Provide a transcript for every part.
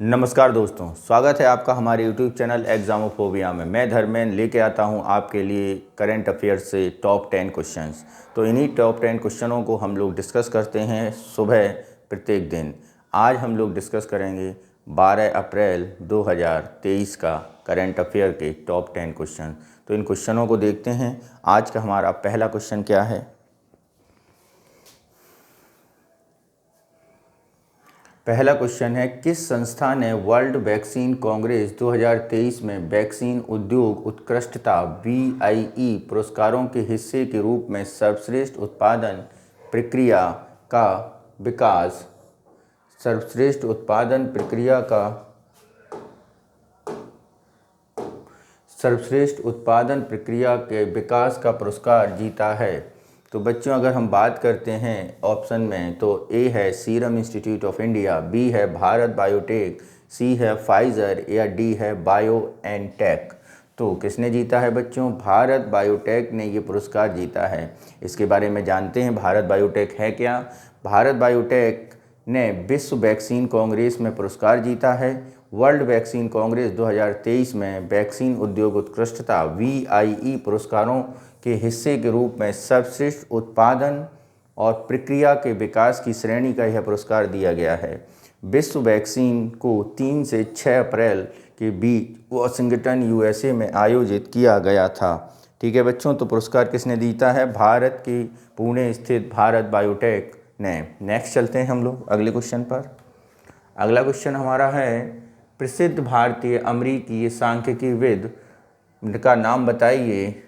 नमस्कार दोस्तों, स्वागत है आपका हमारे YouTube चैनल एग्जामोफोबिया में। मैं धर्मेंद्र लेके आता हूं आपके लिए करंट अफेयर्स से टॉप 10 क्वेश्चंस। तो इन्हीं टॉप 10 क्वेश्चनों को हम लोग डिस्कस करते हैं सुबह प्रत्येक दिन। आज हम लोग डिस्कस करेंगे 12 अप्रैल 2023 का करंट अफेयर के टॉप 10 क्वेश्चन। तो इन क्वेश्चनों को देखते हैं। आज का हमारा पहला क्वेश्चन क्या है? पहला क्वेश्चन है, किस संस्था ने वर्ल्ड वैक्सीन कांग्रेस 2023 में वैक्सीन उद्योग उत्कृष्टता VIE पुरस्कारों के हिस्से के रूप में सर्वश्रेष्ठ उत्पादन प्रक्रिया का विकास सर्वश्रेष्ठ उत्पादन प्रक्रिया का सर्वश्रेष्ठ उत्पादन प्रक्रिया के विकास का पुरस्कार जीता है? तो बच्चों, अगर हम बात करते हैं ऑप्शन में, तो ए है serum institute of India, B है भारत बायोटेक, सी है फाइजर या डी है बायोएनटेक। तो किसने जीता है बच्चों? भारत बायोटेक ने ये पुरस्कार जीता है। इसके बारे में जानते हैं, भारत बायोटेक है क्या। भारत बायोटेक ने विश्व वैक्सीन कांग्रेस में पुरस्कार जीता है। वर्ल्ड वैक्सीन कांग्रेस 2023 में वैक्सीन उद्योग उत्कृष्टता VIE पुरस्कारों के हिस्से के रूप में सर्वश्रेष्ठ उत्पादन और प्रक्रिया के विकास की श्रेणी का यह पुरस्कार दिया गया है। विश्व वैक्सीन को 3 से 6 अप्रैल के बीच वाशिंगटन USA में आयोजित किया गया था। ठीक है बच्चों, तो पुरस्कार किसने जीता है? भारत की पुणे स्थित भारत बायोटेक ने। नेक्स्ट चलते हैं हम लोग अगले क्वेश्चन पर। अगला क्वेश्चन हमारा है, प्रसिद्ध भारतीय अमेरिकी सांख्यिकीविद का नाम बताइए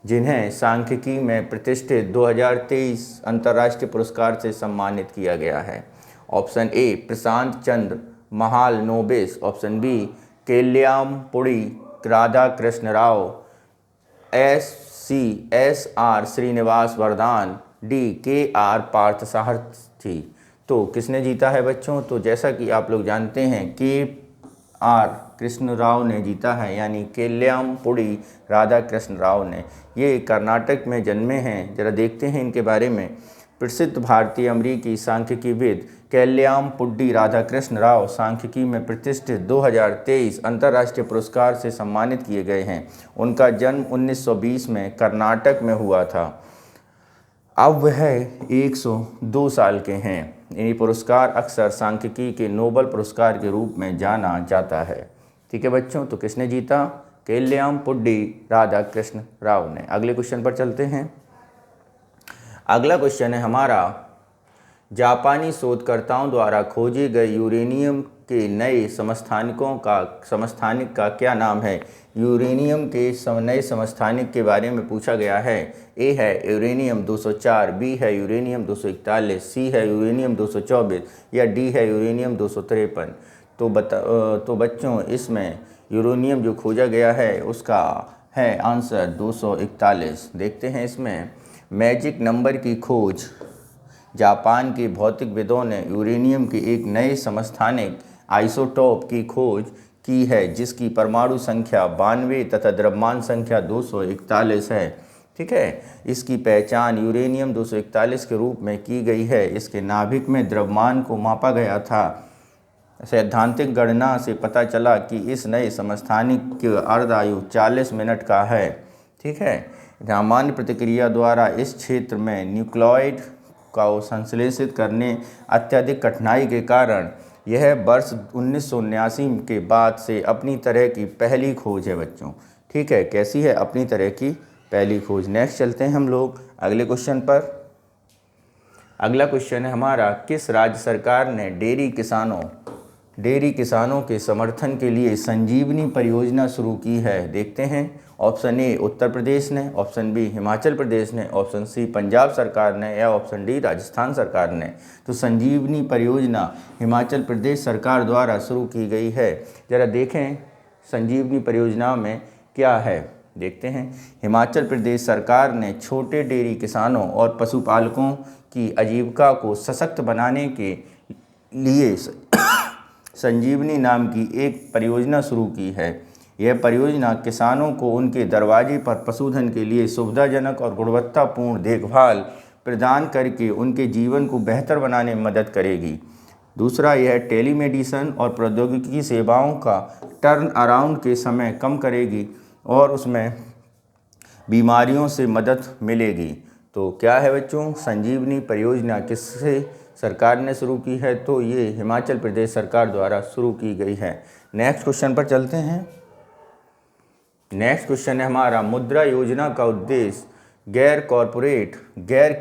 जिन्हें सांख्यिकी में प्रतिष्ठित 2023 अंतर्राष्ट्रीय पुरस्कार से सम्मानित किया गया है। Option A Prashant Chandra Mahalanobis, option B Kalyampudi Radhakrishna Rao, SR Srinivasa Varadhan, D KR Parthasarathi. तो किसने जीता है बच्चों? तो जैसा कि आप लोग जानते हैं, KR कृष्ण राव ने जीता है, यानी केल्यामपुड़ी राधाकृष्ण राव ने। ये कर्नाटक में जन्मे हैं। जरा देखते हैं इनके बारे में। प्रसिद्ध भारतीय अमेरिकी सांख्यिकीविद केल्यामपुड़ी राधाकृष्ण राव सांख्यिकी में प्रतिष्ठित 2023 अंतर्राष्ट्रीय पुरस्कार से सम्मानित किए गए हैं। उनका जन्म 1920 में कर्नाटक में हुआ था। अब वह 102 साल के हैं। ये पुरस्कार अक्सर सांख्यिकी के नोबेल पुरस्कार के रूप में जाना जाता है। ठीक है बच्चों, तो किसने जीता? केल्यामपुड़ी राधाकृष्ण राव ने। अगले क्वेश्चन पर चलते हैं। अगला क्वेश्चन है हमारा, जापानी शोधकर्ताओं द्वारा खोजे गए यूरेनियम के नए समस्थानिक का क्या नाम है? यूरेनियम के नए समस्थानिक के बारे में पूछा गया है। ए है यूरेनियम 204, बी है यूरेनियम 241, सी है यूरेनियम 224 या डी है यूरेनियम 253। तो बच्चों, इसमें यूरेनियम जो खोजा गया है उसका है आंसर 241। देखते हैं इसमें, मैजिक नंबर की खोज जापान के भौतिकविदों ने यूरेनियम के एक नए समस्थानिक आइसोटोप की खोज की है, जिसकी परमाणु संख्या 92 तथा द्रव्यमान संख्या 241 है। ठीक है, इसकी पहचान यूरेनियम 241 के रूप में की गई है। इसके नाभिक में द्रव्यमान को मापा गया था। सैद्धांतिक गणना से पता चला कि इस नए समस्थानिक की अर्ध आयु 40 मिनट का है। ठीक है, सामान्य प्रतिक्रिया द्वारा इस क्षेत्र में न्यूक्लियोइड को संश्लेषित करने अत्यधिक कठिनाई के कारण यह वर्ष 1979 के बाद से अपनी तरह की पहली खोज है बच्चों। ठीक है, कैसी है? अपनी तरह की पहली खोज। नेक्स्ट चलते हैं हम लोग अगले क्वेश्चन पर। अगला क्वेश्चन है हमारा, किस राज्य सरकार ने डेयरी किसानों के समर्थन के लिए संजीवनी परियोजना शुरू की है? देखते हैं। ऑप्शन ए उत्तर प्रदेश ने, ऑप्शन बी हिमाचल प्रदेश ने, ऑप्शन सी पंजाब सरकार ने या ऑप्शन डी राजस्थान सरकार ने। तो संजीवनी परियोजना हिमाचल प्रदेश सरकार द्वारा शुरू की गई है। जरा देखें संजीवनी परियोजना में क्या है। देखते हैं, हिमाचल प्रदेश सरकार ने छोटे डेयरी किसानों और पशुपालकों की आजीविका को सशक्त बनाने के लिए संजीवनी नाम की एक परियोजना शुरू की है। यह परियोजना किसानों को उनके दरवाजे पर पशुधन के लिए सुविधाजनक और गुणवत्तापूर्ण देखभाल प्रदान करके उनके जीवन को बेहतर बनाने में मदद करेगी। दूसरा यह टेलीमेडिसन और प्रौद्योगिकी सेवाओं का टर्न अराउंड के समय कम करेगी और उसमें बीमारियों से मदद मिलेगी। तो क्या है बच्चों, संजीवनी परियोजना किससे सरकार ने शुरू की है? तो ये हिमाचल प्रदेश सरकार द्वारा शुरू की गई है। नेक्स्ट क्वेश्चन पर चलते हैं। नेक्स्ट क्वेश्चन है हमारा, मुद्रा योजना का उद्देश्य गैर कॉरपोरेट, गैर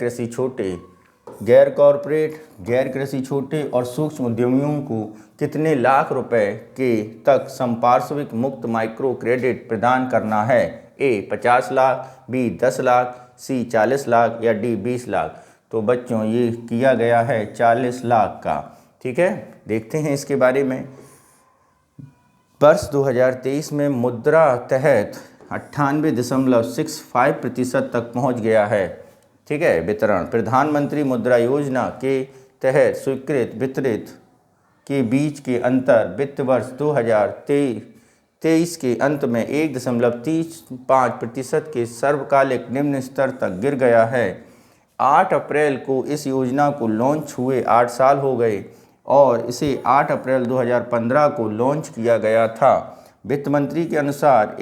कृषि छोटे और सूक्ष्म उद्यमियों को कितने लाख रुपए के तक संपार्श्विक मुक्त माइक्रो क्रेडिट प्रदान करना है? ए 50 लाख, बी 10 लाख, सी 40 लाख या डी 20 लाख। तो बच्चों ये किया गया है 40 लाख का। ठीक है, देखते हैं इसके बारे में। वर्ष 2023 में मुद्रा तहत 98.65% तक पहुंच गया है। ठीक है, वितरण प्रधानमंत्री मुद्रा योजना के तहत स्वीकृत वितरित के बीच के अंतर वित्त वर्ष 2023 के अंत में 1.35% के सर्वकालिक निम्न स्तर तक गिर गया है। 8 अप्रैल को इस योजना को लॉन्च हुए 8 साल हो गए और इसे 8 अप्रैल 2015 को लॉन्च किया गया था। वित्त मंत्री के अनुसार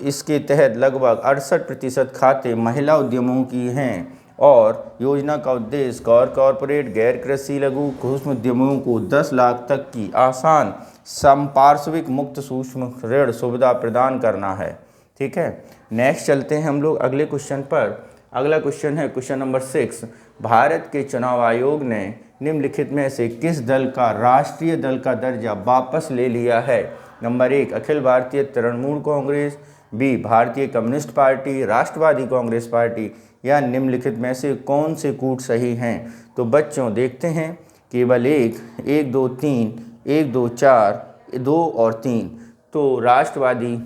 इसके तहत लगभग 68% खाते महिला उद्यमों की हैं और योजना का उद्देश्य कॉरपोरेट, गैर कृषि, लघु सूक्ष्म उद्यमों को 10 लाख तक की आसान संपार्श्विक मुक्त सूक्ष्म ऋण सुविधा प्रदान करना है। ठीक है, नेक्स्ट चलते हैं हम लोग अगले क्वेश्चन पर। अगला क्वेश्चन है क्वेश्चन नंबर 6। भारत के चुनाव आयोग ने निम्नलिखित में से किस दल का राष्ट्रीय दल का दर्जा वापस ले लिया है? नंबर 1 अखिल भारतीय तृणमूल कांग्रेस, बी भारतीय कम्युनिस्ट पार्टी, राष्ट्रवादी कांग्रेस पार्टी या निम्नलिखित में से कौन से कूट सही हैं? तो बच्चों देखते हैं, केवल 1, 2, 3, 1, 2, 4, 2 और 3। तो राष्ट्रवादी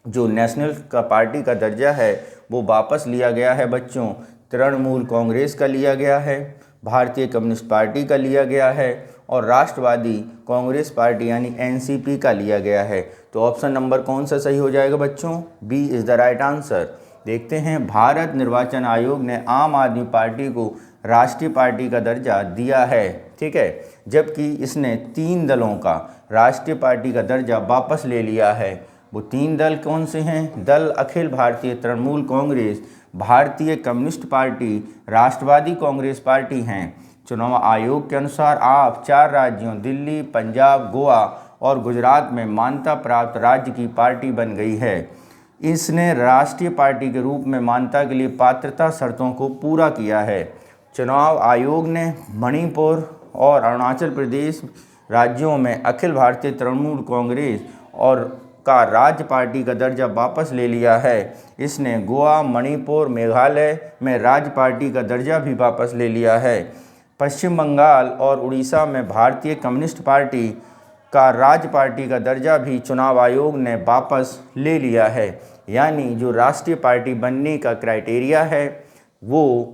जो नेशनल का पार्टी का दर्जा है वो वापस लिया गया है बच्चों। तृणमूल कांग्रेस का लिया गया है, भारतीय कम्युनिस्ट पार्टी का लिया गया है और राष्ट्रवादी कांग्रेस पार्टी यानी एनसीपी का लिया गया है। तो ऑप्शन नंबर कौन सा सही हो जाएगा बच्चों? B is the right answer. देखते हैं, भारत निर्वाचन आयोग ने आम आदमी पार्टी को राष्ट्रीय पार्टी का दर्जा दिया है। ठीक है, जबकि इसने 3 दलों का राष्ट्रीय पार्टी का दर्जा वापस ले लिया है। वो 3 दल कौन से हैं? दल अखिल भारतीय तृणमूल कांग्रेस, भारतीय कम्युनिस्ट पार्टी, राष्ट्रवादी कांग्रेस पार्टी हैं। चुनाव आयोग के अनुसार आप 4 राज्यों दिल्ली, पंजाब, गोवा और गुजरात में मान्यता प्राप्त राज्य की पार्टी बन गई है। इसने राष्ट्रीय पार्टी के रूप में मान्यता के लिए पात्रता शर्तों को पूरा किया है। चुनाव आयोग ने मणिपुर और अरुणाचल प्रदेश राज्यों में अखिल भारतीय तृणमूल कांग्रेस और का राज्य पार्टी का दर्जा वापस ले लिया है। इसने गोवा, मणिपुर, मेघालय में राज्य पार्टी का दर्जा भी वापस ले लिया है। पश्चिम बंगाल और उड़ीसा में भारतीय कम्युनिस्ट पार्टी का राज्य पार्टी का दर्जा भी चुनाव आयोग ने वापस ले लिया है। यानी जो राष्ट्रीय पार्टी बनने का क्राइटेरिया है वो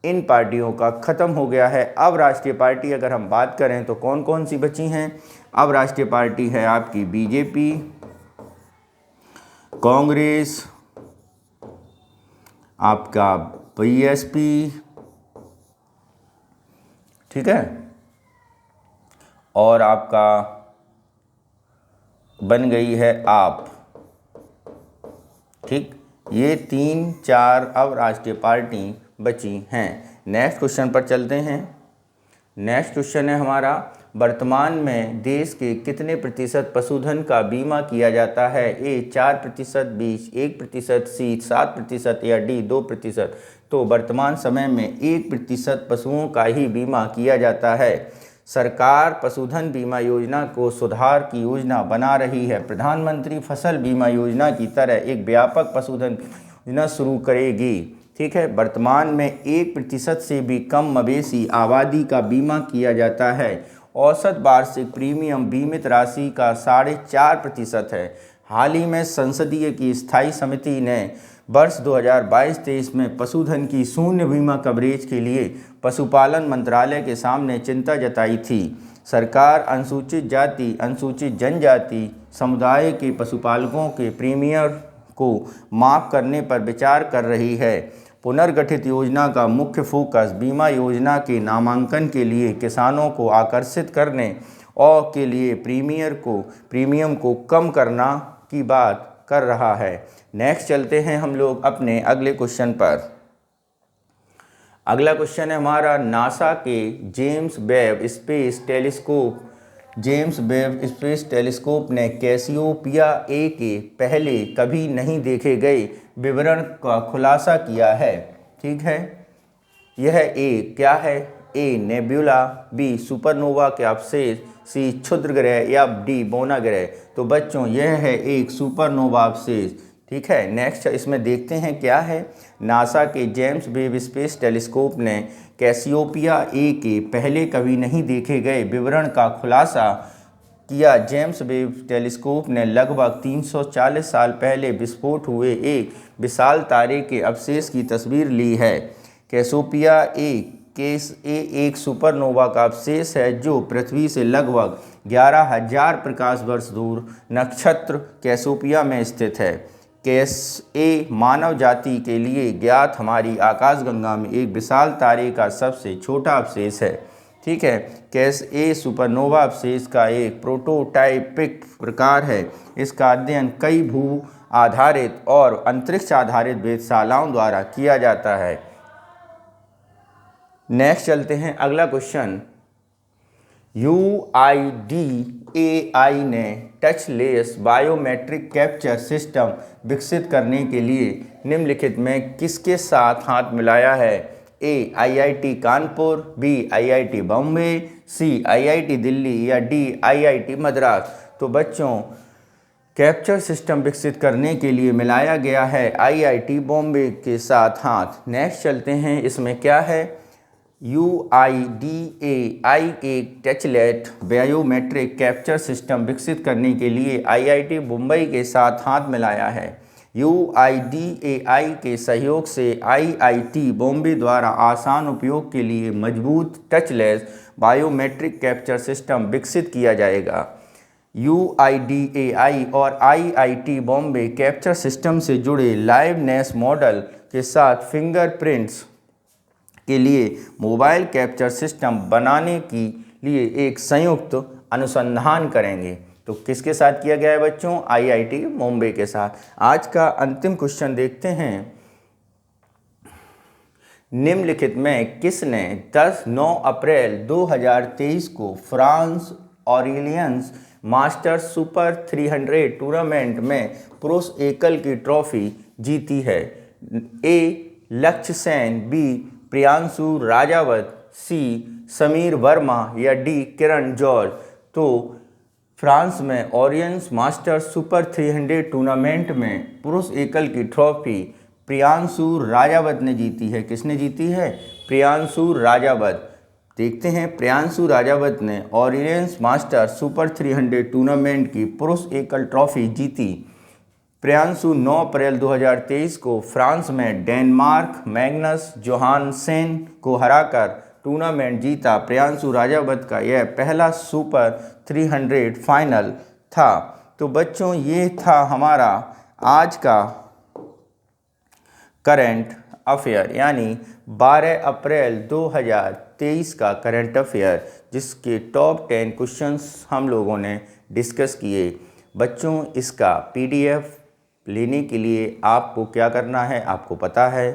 इन पार्टियों का ख़त्म हो गया है। अब राष्ट्रीय पार्टी अगर हम बात करें तो कौन कौन सी बची हैं? अब राष्ट्रीय पार्टी है आपकी बीजेपी, कांग्रेस, आपका बीएसपी, ठीक है, और आपका बन गई है आप। ठीक, ये 3-4 अब राष्ट्रीय पार्टी बची हैं। नेक्स्ट क्वेश्चन पर चलते हैं। नेक्स्ट क्वेश्चन है हमारा, वर्तमान में देश के कितने प्रतिशत पशुधन का बीमा किया जाता है? ए 4%, बी 1%, सी 7% या डी 2%। तो वर्तमान समय में 1% पशुओं का ही बीमा किया जाता है। सरकार पशुधन बीमा योजना को सुधार की योजना बना रही है। प्रधानमंत्री फसल बीमा योजना की तरह एक व्यापक पशुधन योजना शुरू करेगी। ठीक है, वर्तमान में 1% से भी कम मवेशी आबादी का बीमा किया जाता है। औसत वार्षिक प्रीमियम बीमित राशि का 4.5% है। हाल ही में संसदीय की स्थायी समिति ने वर्ष 2022-23 में पशुधन की शून्य बीमा कवरेज के लिए पशुपालन मंत्रालय के सामने चिंता जताई थी। सरकार अनुसूचित जाति, अनुसूचित जनजाति समुदाय के पशुपालकों के प्रीमियम को माफ़ करने पर विचार कर रही है। पुनर्गठित योजना का मुख्य फोकस बीमा योजना के नामांकन के लिए किसानों को आकर्षित करने और के लिए प्रीमियम को कम करना की बात कर रहा है। नेक्स्ट चलते हैं हम लोग अपने अगले क्वेश्चन पर। अगला क्वेश्चन है हमारा, नासा के जेम्स वेब स्पेस टेलीस्कोप ने कैसियोपिया ए के पहले कभी नहीं देखे गए विवरण का खुलासा किया है। ठीक है, यह ए क्या है? ए नेब्यूला, बी सुपरनोवा के अवशेष, सी क्षुद्र ग्रह या डी बोना ग्रह। तो बच्चों यह है एक सुपरनोवा अवशेष। ठीक है, नेक्स्ट इसमें देखते हैं क्या है। नासा के जेम्स वेब स्पेस टेलीस्कोप ने कैसियोपिया ए के पहले कभी नहीं देखे गए विवरण का खुलासा किया। जेम्स वेब टेलीस्कोप ने लगभग 340 साल पहले विस्फोट हुए एक विशाल तारे के अवशेष की तस्वीर ली है। कैसियोपिया ए एक सुपरनोवा का अवशेष है जो पृथ्वी से लगभग 11,000 प्रकाश वर्ष दूर नक्षत्र कैसियोपिया में स्थित है। कैस ए मानव जाति के लिए ज्ञात हमारी आकाशगंगा में एक विशाल तारे का सबसे छोटा अवशेष है। ठीक है, कैस ए सुपरनोवा अवशेष का एक प्रोटोटाइपिक प्रकार है। इसका अध्ययन कई भू आधारित और अंतरिक्ष आधारित वेधशालाओं द्वारा किया जाता है। नेक्स्ट चलते हैं अगला क्वेश्चन। UIDAI ने टचलेस बायोमेट्रिक कैप्चर सिस्टम विकसित करने के लिए निम्नलिखित में किसके साथ हाथ मिलाया है? A IIT Kanpur, B IIT Bombay, C IIT Delhi या डी IIT मद्रास। तो बच्चों कैप्चर सिस्टम विकसित करने के लिए मिलाया गया है IIT बॉम्बे के साथ हाथ। नेक्स्ट चलते हैं, इसमें क्या है? UIDAI एक टचलेस बायोमेट्रिक कैप्चर सिस्टम विकसित करने के लिए IIT मुंबई के साथ हाथ मिलाया है। UIDAI के सहयोग से IIT बॉम्बे द्वारा आसान उपयोग के लिए मजबूत टचलेस बायोमेट्रिक कैप्चर सिस्टम विकसित किया जाएगा। UIDAI और IIT बॉम्बे कैप्चर सिस्टम से जुड़े लाइवनेस मॉडल के साथ फिंगरप्रिंट्स के लिए मोबाइल कैप्चर सिस्टम बनाने के लिए एक संयुक्त अनुसंधान करेंगे। तो किसके साथ किया गया है बच्चों? IIT मुंबई के साथ। आज का अंतिम क्वेश्चन देखते हैं। निम्नलिखित में किसने 9 अप्रैल 2023 को फ्रांस ऑरेलियंस मास्टर्स सुपर 300 टूर्नामेंट में पुरुष एकल की ट्रॉफी जीती है? ए लक्ष्य सेन, बी प्रियांशु राजावत, सी समीर वर्मा या डी किरण जॉर्ज। तो फ्रांस में ऑरियंस मास्टर्स सुपर 300 टूर्नामेंट में पुरुष एकल की ट्रॉफी प्रियांशु राजावत ने जीती है। किसने जीती है? प्रियांशु राजावत। देखते हैं, प्रियांशु राजावत ने ऑरियंस मास्टर्स सुपर 300 टूर्नामेंट की पुरुष एकल ट्रॉफी जीती। प्रियांशु 9 अप्रैल 2023 को फ्रांस में डेनमार्क मैग्नस जोहानसेन को हराकर टूर्नामेंट जीता। प्रियांशु राजावत का यह पहला सुपर 300 फाइनल था। तो बच्चों ये था हमारा आज का करंट अफेयर, यानी 12 अप्रैल 2023 का करंट अफेयर, जिसके टॉप 10 क्वेश्चंस हम लोगों ने डिस्कस किए। बच्चों इसका PDF लेने के लिए आपको क्या करना है आपको पता है,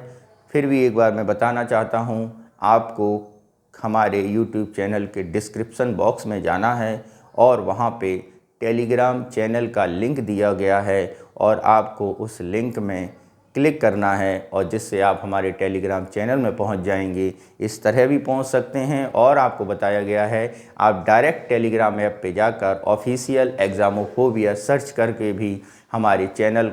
फिर भी एक बार मैं बताना चाहता हूँ। आपको हमारे YouTube चैनल के डिस्क्रिप्शन बॉक्स में जाना है और वहाँ पे टेलीग्राम चैनल का लिंक दिया गया है और आपको उस लिंक में क्लिक करना है और जिससे आप हमारे टेलीग्राम चैनल में पहुंच जाएंगे। इस तरह भी पहुंच सकते हैं और आपको बताया गया है आप डायरेक्ट टेलीग्राम ऐप पे जाकर ऑफिशियल एग्ज़ामोफोबिया सर्च करके भी हमारे चैनल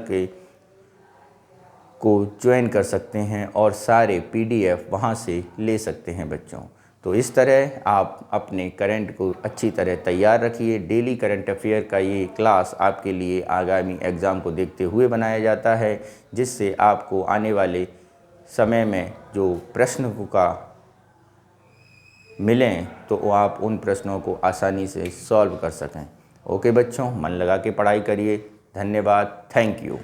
को ज्वाइन कर सकते हैं और सारे PDF वहां से ले सकते हैं बच्चों। तो इस तरह आप अपने करंट को अच्छी तरह तैयार रखिए। डेली करंट अफेयर का ये क्लास आपके लिए आगामी एग्ज़ाम को देखते हुए बनाया जाता है, जिससे आपको आने वाले समय में जो प्रश्न का मिलें तो आप उन प्रश्नों को आसानी से सॉल्व कर सकें। ओके बच्चों, मन लगा के पढ़ाई करिए। धन्यवाद। Thank you.